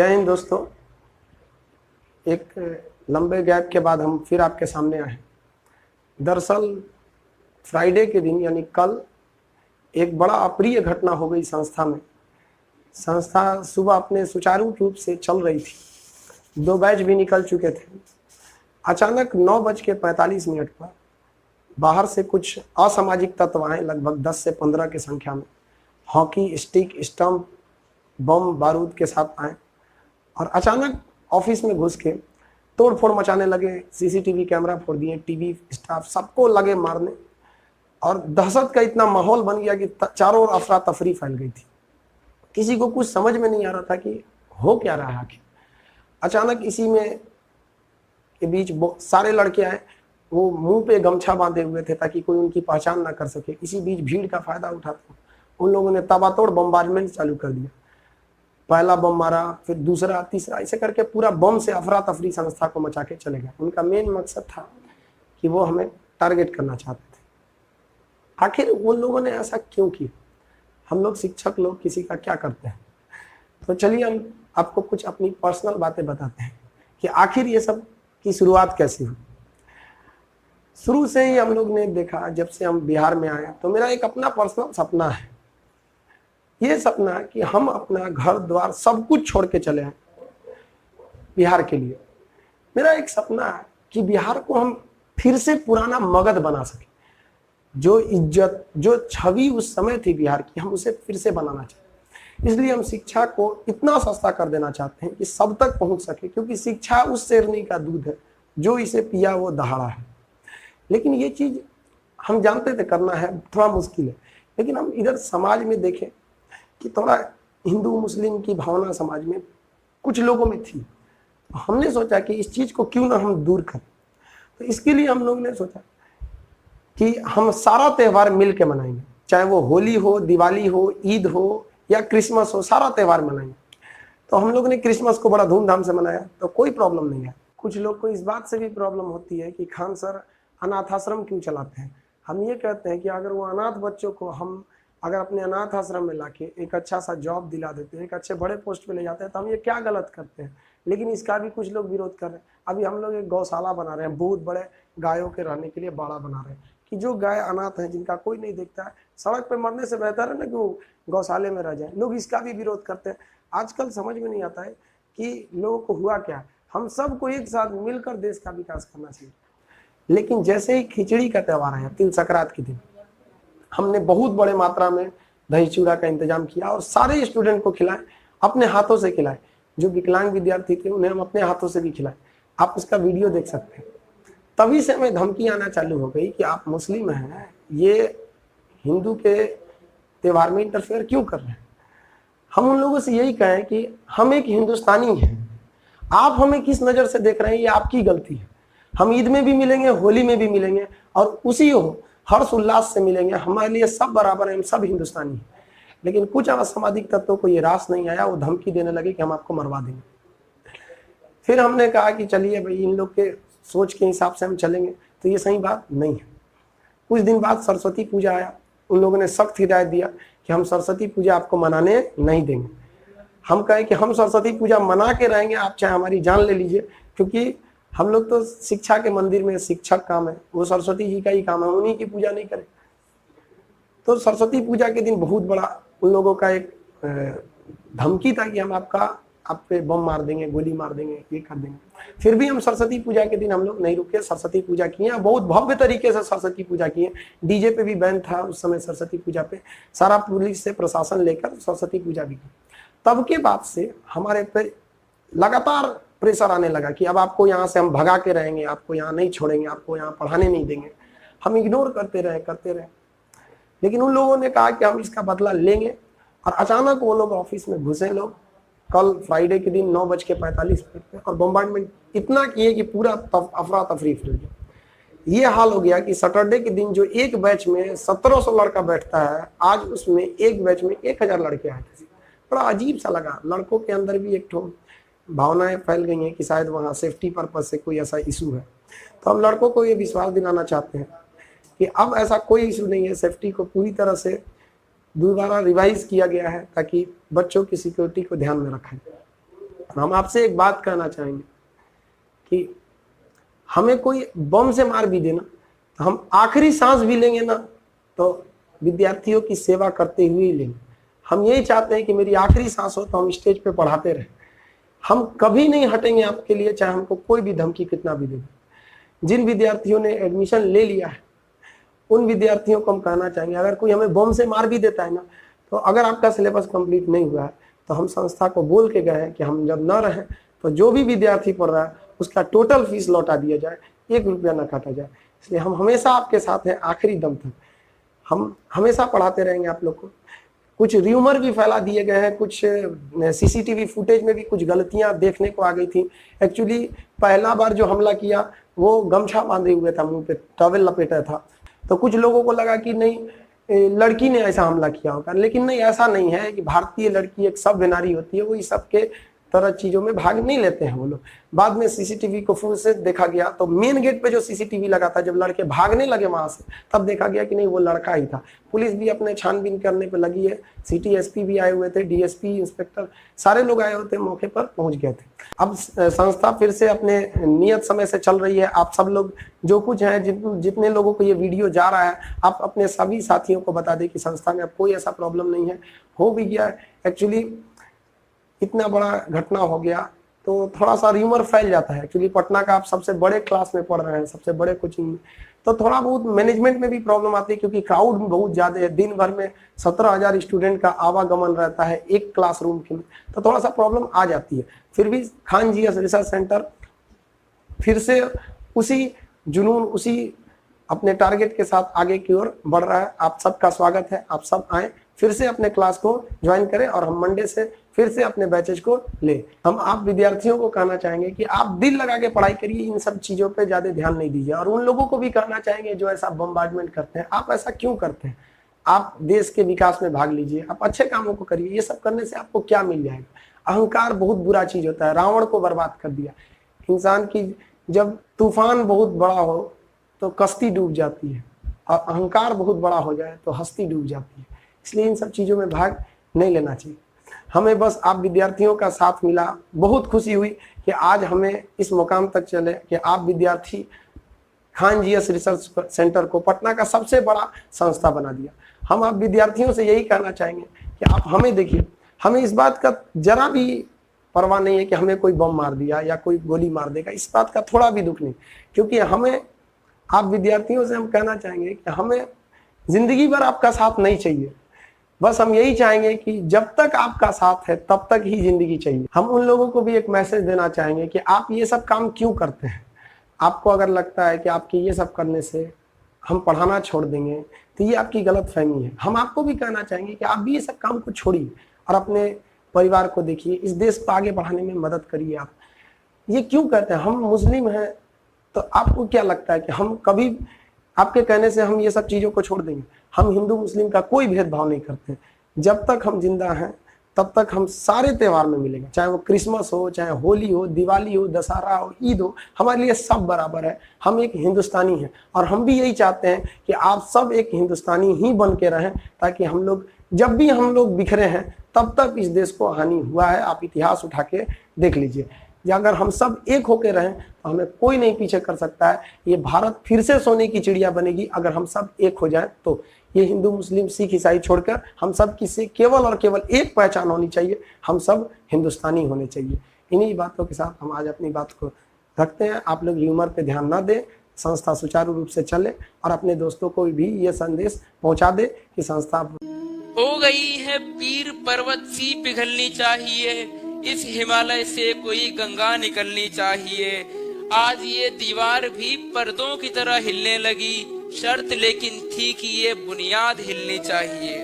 जय हिंद दोस्तों। एक लंबे गैप के बाद हम फिर आपके सामने आए। दरअसल फ्राइडे के दिन यानी कल एक बड़ा अप्रिय घटना हो गई संस्था में। संस्था सुबह अपने सुचारू रूप से चल रही थी, 2 बैच भी निकल चुके थे। अचानक 9:45 पर बाहर से कुछ असामाजिक तत्व आए, लगभग 10 से 15 की संख्या में, हॉकी स्टिक, स्टंप, बम बारूद के साथ आए और अचानक ऑफिस में घुस के तोड़ फोड़ मचाने लगे। सीसीटीवी कैमरा फोड़ दिए, टीवी स्टाफ सबको लगे मारने और दहशत का इतना माहौल बन गया कि चारों ओर अफरा तफरी फैल गई थी। किसी को कुछ समझ में नहीं आ रहा था कि हो क्या रहा है आखिर। अचानक इसी में के बीच सारे लड़के आए, वो मुंह पे गमछा बांधे हुए थे ताकि कोई उनकी पहचान ना कर सके। इसी बीच भीड़ का फायदा उठाते उन लोगों ने ताबड़तोड़ बम्बार्डमेंट चालू कर दिया। पहला बम मारा, फिर दूसरा, तीसरा, ऐसे करके पूरा बम से अफरा तफरी संस्था को मचा के चले गए। उनका मेन मकसद था कि वो हमें टारगेट करना चाहते थे। आखिर उन लोगों ने ऐसा क्यों किया? हम लोग शिक्षक लोग किसी का क्या करते हैं? तो चलिए हम आपको कुछ अपनी पर्सनल बातें बताते हैं कि आखिर ये सब की शुरुआत कैसी हुई। शुरू से ही हम लोग ने देखा, जब से हम बिहार में आए, तो मेरा एक अपना पर्सनल सपना है। ये सपना है कि हम अपना घर द्वार सब कुछ छोड़ के चले आए बिहार के लिए। मेरा एक सपना है कि बिहार को हम फिर से पुराना मगध बना सके। जो इज्जत, जो छवि उस समय थी बिहार की, हम उसे फिर से बनाना चाहते हैं। इसलिए हम शिक्षा को इतना सस्ता कर देना चाहते हैं कि सब तक पहुंच सके, क्योंकि शिक्षा उस शेरनी का दूध है जो इसे पिया वो दहाड़ा है। लेकिन ये चीज हम जानते थे करना है थोड़ा मुश्किल है। लेकिन हम इधर समाज में देखें कि थोड़ा हिंदू मुस्लिम की भावना समाज में कुछ लोगों में थी। हमने सोचा कि इस चीज को क्यों ना हम दूर करें। तो इसके लिए हम लोग ने सोचा कि हम सारा त्यौहार मिल के मनाएंगे, चाहे वो होली हो, दिवाली हो, ईद हो या क्रिसमस हो, सारा त्यौहार मनाएंगे। तो हम लोग ने क्रिसमस को बड़ा धूमधाम से मनाया, तो कोई प्रॉब्लम नहीं है। कुछ लोग को इस बात से भी प्रॉब्लम होती है कि खान सर अनाथ आश्रम क्यों चलाते हैं। हम ये कहते हैं कि अगर वो अनाथ बच्चों को हम अगर अपने अनाथ आश्रम में लाके एक अच्छा सा जॉब दिला देते हैं, एक अच्छे बड़े पोस्ट पे ले जाते हैं, तो हम ये क्या गलत करते हैं। लेकिन इसका भी कुछ लोग विरोध कर रहे हैं। अभी हम लोग एक गौशाला बना रहे हैं, बहुत बड़े गायों के रहने के लिए बाड़ा बना रहे हैं कि जो गाय अनाथ हैं, जिनका कोई नहीं देखता है, सड़क पे मरने से बेहतर है ना कि वो गौशाले में रह जाए। लोग इसका भी विरोध करते हैं। आजकल समझ में नहीं आता है कि लोगों को हुआ क्या। हम सबको एक साथ मिलकर देश का विकास करना चाहिए। लेकिन जैसे ही खिचड़ी का त्यौहार आया, तिल संक्रांत के दिन, हमने बहुत बड़े मात्रा में दही चूड़ा का इंतजाम किया और सारे स्टूडेंट को खिलाए, अपने हाथों से खिलाए। जो विकलांग विद्यार्थी थे उन्हें हम अपने हाथों से भी खिलाए। आप उसका वीडियो देख सकते हैं। तभी से हमें धमकी आना चालू हो गई कि आप मुस्लिम हैं, ये हिंदू के त्यौहार में इंटरफेयर क्यों कर रहे हैं। हम उन लोगों से यही कहें कि हम एक हिंदुस्तानी हैं, आप हमें किस नज़र से देख रहे हैं ये आपकी गलती है। हम ईद में भी मिलेंगे, होली में भी मिलेंगे और उसी हर्ष उल्लास से मिलेंगे। हमारे लिए सब बराबर हैं, हम सब हिंदुस्तानी हैं। लेकिन कुछ असामाजिक तत्वों को ये रास नहीं आया, वो धमकी देने लगे कि हम आपको मरवा देंगे। फिर हमने कहा कि चलिए भाई, इन लोग के सोच के हिसाब से हम चलेंगे, तो ये सही बात नहीं है। कुछ दिन बाद सरस्वती पूजा आया। उन लोगों ने सख्त हिदायत दिया कि हम सरस्वती पूजा आपको मनाने नहीं देंगे। हम कहें कि हम सरस्वती पूजा मना के रहेंगे, आप चाहे हमारी जान ले लीजिए, क्योंकि हम लोग तो शिक्षा के मंदिर में शिक्षक काम है, वो सरस्वती जी का ही काम है, उन्हीं की पूजा नहीं करें। तो सरस्वती पूजा के दिन बहुत बड़ा उन लोगों का एक धमकी था कि हम आप पे बम मार देंगे, गोली मार देंगे, ये कर देंगे। फिर भी हम सरस्वती पूजा के दिन हम लोग नहीं रुके, सरस्वती पूजा किए, बहुत भव्य तरीके से सरस्वती पूजा किए। डीजे पे भी बैन था उस समय सरस्वती पूजा पे, सारा पुलिस से प्रशासन लेकर सरस्वती पूजा भी की। तब के बाद से हमारे पे लगातार प्रेशर आने लगा कि अब आपको यहाँ से हम भगा के रहेंगे, आपको यहाँ नहीं छोड़ेंगे, आपको यहाँ पढ़ाने नहीं देंगे। हम इग्नोर करते रहे। लेकिन उन लोगों ने कहा कि हम इसका बदला लेंगे और अचानक वो लोग ऑफिस में घुसे। लोग कल फ्राइडे के दिन 9:45 पे और बम्बार्डमेंट इतना किए कि पूरा अफरा तफरी फैल गया। ये हाल हो गया कि सैटरडे के दिन जो एक बैच में 1700 लड़का बैठता है, आज उसमें एक बैच में 1000 लड़के आए थे। बड़ा अजीब सा लगा। लड़कों के अंदर भी एक ठो भावनाएं फैल गई हैं कि शायद वहाँ सेफ्टी पर्पज से कोई ऐसा इशू है। तो हम लड़कों को ये विश्वास दिलाना चाहते हैं कि अब ऐसा कोई इशू नहीं है। सेफ्टी को पूरी तरह से दोबारा रिवाइज किया गया है ताकि बच्चों की सिक्योरिटी को ध्यान में रखें। हम आपसे एक बात कहना चाहेंगे कि हमें कोई बम से मार भी देना तो हम आखिरी सांस भी लेंगे ना तो विद्यार्थियों की सेवा करते हुए ही लेंगे। हम यही चाहते हैं कि मेरी आखिरी सांस हो तो हम स्टेज पे पढ़ाते रहें। हम कभी नहीं हटेंगे आपके लिए, चाहे हमको कोई भी धमकी कितना भी दे। जिन विद्यार्थियों ने एडमिशन ले लिया है उन विद्यार्थियों को हम कहना चाहेंगे, अगर कोई हमें बम से मार भी देता है ना, तो अगर आपका सिलेबस कंप्लीट नहीं हुआ है तो हम संस्था को बोल के गए हैं कि हम जब न रहें तो जो भी विद्यार्थी पढ़ रहा है उसका टोटल फीस लौटा दिया जाए, 1 रुपया न काटा जाए। इसलिए हम हमेशा आपके साथ हैं आखिरी दम तक। हम हमेशा पढ़ाते रहेंगे आप लोग को। कुछ र्यूमर भी फैला दिए गए हैं, कुछ सीसीटीवी फुटेज में भी कुछ गलतियां देखने को आ गई थी। एक्चुअली पहला बार जो हमला किया वो गमछा बांधे हुए था, मुंह पे टॉवेल लपेटा था, तो कुछ लोगों को लगा कि नहीं लड़की ने ऐसा हमला किया होगा, लेकिन नहीं, ऐसा नहीं है कि भारतीय लड़की एक सभ्य नारी होती है, वो इस सब के तरह चीजों में भाग नहीं लेते हैं वो लोग। बाद में सीसीटीवी को फुल से देखा गया तो मेन गेट पे जो सीसीटीवी लगा था, जब लड़के भागने लगे वहां से, तब देखा गया कि नहीं वो लड़का ही था। पुलिस भी अपने छानबीन करने पे लगी है, सिटी एसपी भी आए हुए थे, डीएसपी, इंस्पेक्टर, सारे लोग आए हुए थे, मौके पर पहुंच गए थे। अब संस्था फिर से अपने नियत समय से चल रही है। आप सब लोग जो कुछ है, जितने लोगों को ये वीडियो जा रहा है, आप अपने सभी साथियों को बता दें कि संस्था में अब कोई ऐसा प्रॉब्लम नहीं है। हो भी गया एक्चुअली, इतना बड़ा घटना हो गया तो थोड़ा सा र्यूमर फैल जाता है। एक्चुअली पटना का आप सबसे बड़े क्लास में पढ़ रहे हैं, सबसे बड़े कोचिंग में, तो थोड़ा बहुत मैनेजमेंट में भी प्रॉब्लम आती है, क्योंकि क्राउड बहुत ज्यादा है। दिन भर में 17,000 स्टूडेंट का आवागमन रहता है एक क्लासरूम के में, तो थोड़ा सा प्रॉब्लम आ जाती है। फिर भी खान जी रिसर्च सेंटर फिर से उसी जुनून, उसी अपने टारगेट के साथ आगे की ओर बढ़ रहा है। आप सबका स्वागत है, आप सब आए, फिर से अपने क्लास को ज्वाइन करें और हम मंडे से फिर से अपने बैचेज को ले। हम आप विद्यार्थियों को कहना चाहेंगे कि आप दिल लगा के पढ़ाई करिए, इन सब चीजों पे ज्यादा ध्यान नहीं दीजिए। और उन लोगों को भी कहना चाहेंगे जो ऐसा बम्बार्डमेंट करते हैं, आप ऐसा क्यों करते हैं? आप देश के विकास में भाग लीजिए, आप अच्छे कामों को करिए। ये सब करने से आपको क्या मिल जाएगा? अहंकार बहुत बुरा चीज होता है, रावण को बर्बाद कर दिया। इंसान की जब तूफान बहुत बड़ा हो तो कश्ती डूब जाती है, और अहंकार बहुत बड़ा हो जाए तो हस्ती डूब जाती है। इसलिए इन सब चीजों में भाग नहीं लेना चाहिए। हमें बस आप विद्यार्थियों का साथ मिला, बहुत खुशी हुई कि आज हमें इस मुकाम तक चले कि आप विद्यार्थी खान जी रिसर्च सेंटर को पटना का सबसे बड़ा संस्था बना दिया। हम आप विद्यार्थियों से यही कहना चाहेंगे कि आप हमें देखिए, हमें इस बात का जरा भी परवाह नहीं है कि हमें कोई बम मार दिया या कोई गोली मार देगा, इस बात का थोड़ा भी दुख नहीं। क्योंकि हमें आप विद्यार्थियों से हम कहना चाहेंगे कि हमें जिंदगी भर आपका साथ नहीं चाहिए। बस हम यही चाहेंगे कि जब तक आपका साथ है तब तक ही जिंदगी चाहिए। हम उन लोगों को भी एक मैसेज देना चाहेंगे कि आप ये सब काम क्यों करते हैं। आपको अगर लगता है कि आपके ये सब करने से हम पढ़ाना छोड़ देंगे तो ये आपकी गलतफहमी है। हम आपको भी कहना चाहेंगे कि आप भी ये सब काम को छोड़िए और अपने परिवार को देखिए, इस देश को आगे बढ़ाने में मदद करिए। आप ये क्यों कहते हैं? हम मुस्लिम हैं, तो आपको क्या लगता है कि हम कभी आपके कहने से हम ये सब चीजों को छोड़ देंगे? हम हिंदू मुस्लिम का कोई भेदभाव नहीं करते। जब तक हम जिंदा हैं तब तक हम सारे त्योहार में मिलेंगे, चाहे वो क्रिसमस हो, चाहे होली हो, दिवाली हो, दशहरा हो, ईद हो, हमारे लिए सब बराबर है। हम एक हिंदुस्तानी हैं और हम भी यही चाहते हैं कि आप सब एक हिंदुस्तानी ही बन के रहें, ताकि हम लोग जब भी हम लोग बिखरे हैं तब तक इस देश को हानि हुआ है। आप इतिहास उठा के देख लीजिए, अगर हम सब एक होके रहें तो हमें कोई नहीं पीछे कर सकता है। ये भारत फिर से सोने की चिड़िया बनेगी अगर हम सब एक हो जाएं तो। ये हिंदू मुस्लिम सिख ईसाई छोड़कर हम सब की से केवल और केवल एक पहचान होनी चाहिए, हम सब हिंदुस्तानी होने चाहिए। इन्हीं बातों के साथ हम आज अपनी बात को रखते हैं। आप लोग ह्यूमर पे ध्यान ना दें, संस्था सुचारू रूप से चले और अपने दोस्तों को भी ये संदेश पहुंचा दे कि संस्था हो गई है पीर पर्वत सी पिघलनी चाहिए, इस हिमालय से कोई गंगा निकलनी चाहिए। आज ये दीवार भी पर्दों की तरह हिलने लगी, शर्त लेकिन थी कि ये बुनियाद हिलनी चाहिए।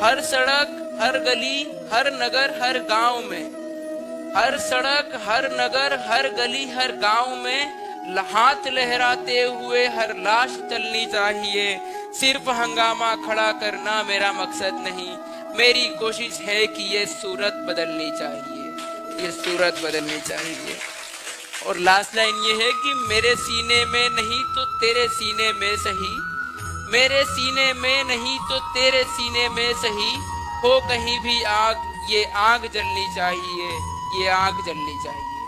हर सड़क, हर गली, हर नगर, हर गांव में, हर सड़क, हर नगर, हर गली, हर गांव में हाथ लहराते हुए हर लाश चलनी चाहिए। सिर्फ हंगामा खड़ा करना मेरा मकसद नहीं, मेरी कोशिश है कि ये सूरत बदलनी चाहिए, ये सूरत बदलनी चाहिए। और लास्ट लाइन ये है कि मेरे सीने में नहीं तो तेरे सीने में सही, मेरे सीने में नहीं तो तेरे सीने में सही, हो कहीं भी आग, ये आग जलनी चाहिए। ये आग जलनी चाहिए।